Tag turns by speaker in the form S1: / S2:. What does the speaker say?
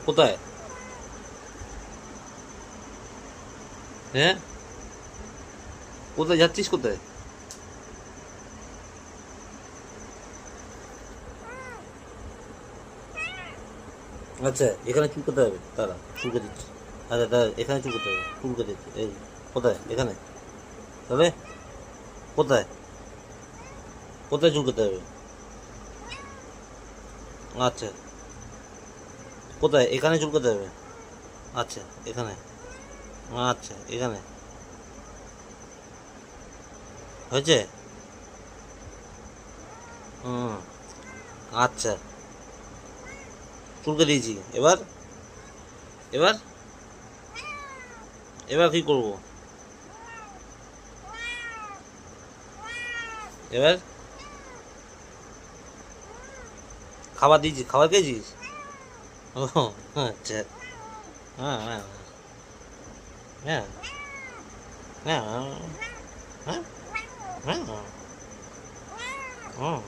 S1: কোথায়? হ্যাঁ, কোথায় যাচ্ছিস? কোথায়? আচ্ছা, এখানে চুল করতে হবে, তারা চুলকে দিচ্ছি। আচ্ছা দাঁড়া, এখানে চুল করতে হবে, চুলকে দিচ্ছি। এই কোথায়? এখানে? তবে কোথায়? কোথায় চুল করতে হবে? আচ্ছা, কোথায়? এখানে চুল করতে হবে। আচ্ছা, এখানে। আচ্ছা, এখানে হয়েছে। হুম। আচ্ছা, চুলকে দিয়েছি। এবার? এবার? এবার কি করব? এবার? খাবার দিয়েছি, খাবার খেয়েছিস? ও, আচ্ছা। হ্যাঁ, হ্যাঁ, হ্যাঁ, হ্যাঁ, হ্যাঁ, হ্যাঁ, হ্যাঁ, হ্যাঁ।